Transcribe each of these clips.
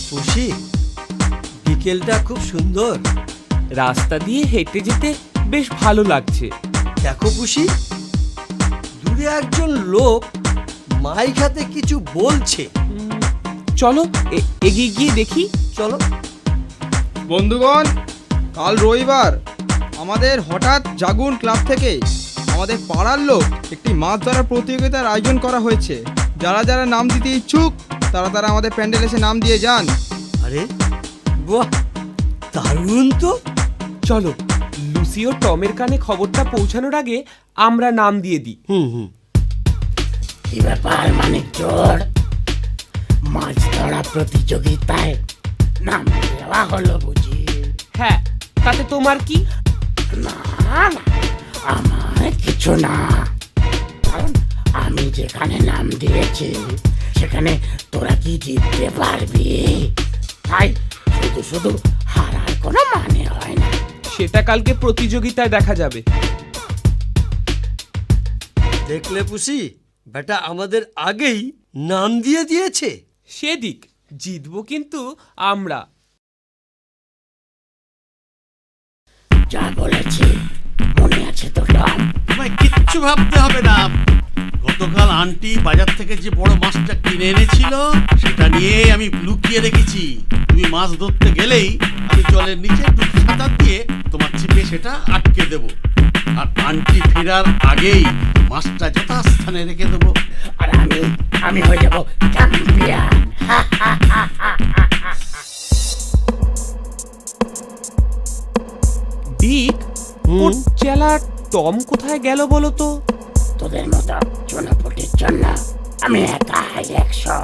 খুশি, বিকেলটা খুব সুন্দর। রাস্তা দিয়ে হেঁটে যেতে বেশ ভালো লাগছে। দেখো খুশি, দূরে একজন লোক মাইক হাতে কিছু বলছে। চলো এগিয়ে গিয়ে দেখি। চলো। বন্ধুগণ, কাল রবিবার আমাদের হঠাৎ জাগুন ক্লাব থেকে আমাদের পাড়ার লোক একটি মাছ ধরার প্রতিযোগিতার আয়োজন করা হয়েছে। যারা যারা নাম দিতে ইচ্ছুক তারা তারা আমাদের প্যান্ডেলে এসে নাম দিয়ে যান। আরে বাহ, দারুণ তো। চলো লুসি ও টমের কানে খবরটা পৌঁছানোর আগে আমরা নাম দিয়ে দিই। হুম। কি ব্যাপার মানিক চোর, মাছ ধরা প্রতিযোগিতায় নাম দেওয়া হলো বুঝি? হ্যাঁ, তাতে তোমার কি? না না, আমার কিছু না, কারণ আমি যেখানে নাম দিয়েছি সেখানে তোরা কি জিততে পারবি? তাই শুধু শুধু হারার কোনো মানে হয় না। সেটা কালকে প্রতিযোগিতায় দেখা যাবে। দেখলে পুষি, বেটা আমাদের আগেই নাম দিয়ে দিয়েছে। সেদিক জিতবো কিন্তু আমরা। যা বলেছি মনে আছে তো টম? তোমায় কিচ্ছু ভাবতে হবে না। গতকাল আন্টি বাজার থেকে যে বড় মাছটা কিনে এনেছিল সেটা নিয়ে আমি লুকিয়ে রেখেছি। তুমি মাছ ধরতে গেলেই আমি জলের নিচে ডুব সাঁতার দিয়ে তোমার ছিপে সেটা আটকে দেব, আর আন্টি ফেরার আগেই মাছটা যথাস্থানে রেখে দেবো। আর আমি হয়ে যাব চ্যাম্পিয়ন। ডিক, ওর চেলা টম কোথায় গেল বলো তো? তোদের মতো চুনোপুটির জন্য আমি একাই 100।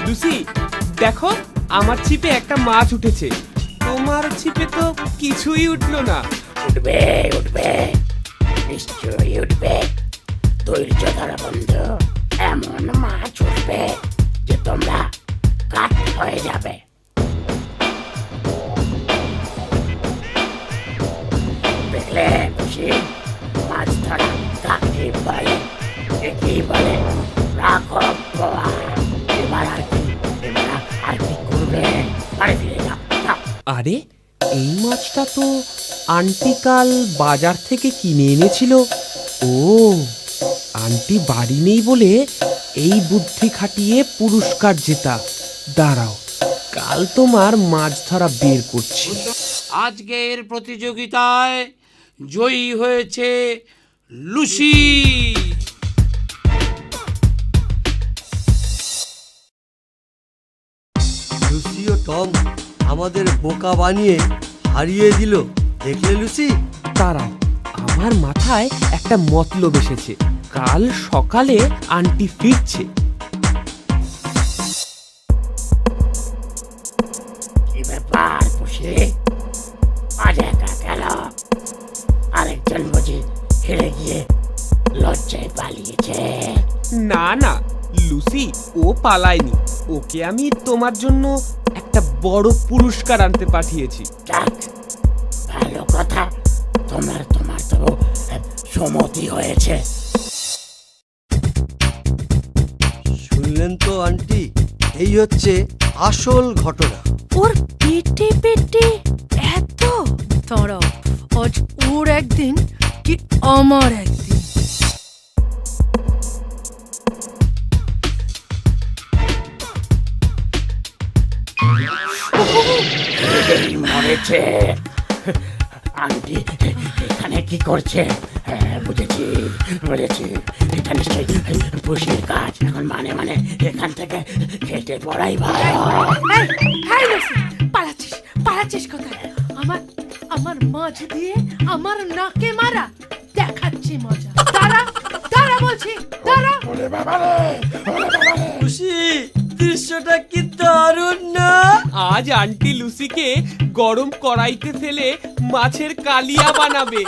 লুসি দেখো, আমার ছিপে একটা মাছ উঠেছে। তোমার ছিপে তো কিছুই উঠলো না। উঠবে উঠবে, নিশ্চয়ই উঠবে। ধৈর্য ধরো বন্ধু, এমন মাছ উঠবে যে তোমরা কাঠ হয়ে যাবে। দেখলে খুশি, মাছ ধরা কাকে বলে? একেই বলে রাখো গোয়া। এবার আর কি করবে? আরে ফিরে যাও। আরে এই মাছটা তো আন্টি কাল বাজার থেকে কিনে এনেছিল। ও, আন্টি বাড়ি নেই বলে এই বুদ্ধি খাটিয়ে পুরস্কার জেতা। দাঁড়াও, কাল তোমার মাছ ধরা বের করছি। আজকের প্রতিযোগিতায় জয়ী হয়েছে লুসি। লুসি ও টম আমাদের বোকা বানিয়ে হারিয়ে দিল। দেখলে লুসি? দাঁড়াও, আমার মাথায় একটা মতলব এসেছে। কাল সকালে আন্টি ফিরছে। কি ব্যাপার খুশি, আজ একা গেল? আরেকজন বুঝি হেরে গিয়ে লজ্জায় পালিয়েছে? না না লুসি, ও পালায়নি। ওকে আমি তোমার জন্য একটা বড় পুরস্কার আনতে পাঠিয়েছি। যাক, ভালো কথা। তোমার তো সম্মতি হয়েছে। শুনলেন তো আন্টি, এই হচ্ছে আসল ঘটনা। ওর পেটে পেটে এত দাঁড়াও, আজ ওর একদিন কি আমার একদিন। মরেছে। আন্টি এখানে কি করছে? বুঝেছি বুঝেছি, এটা নিশ্চয়ই পুষির কাজ। এখন মানে এখান থেকে কেটে পড়াই ভালো। পালাচ্ছিস কোথায়? আমার মাছ দিয়ে আমার নাকে মারা দেখাচ্ছি মজা। দাঁড়া বলছি, দাঁড়া। খুশি, দৃশ্যটা কি দারুণ না? আজ আন্টি লুসিকে গরম কড়াইতে ফেলে মাছের কালিয়া বানাবে।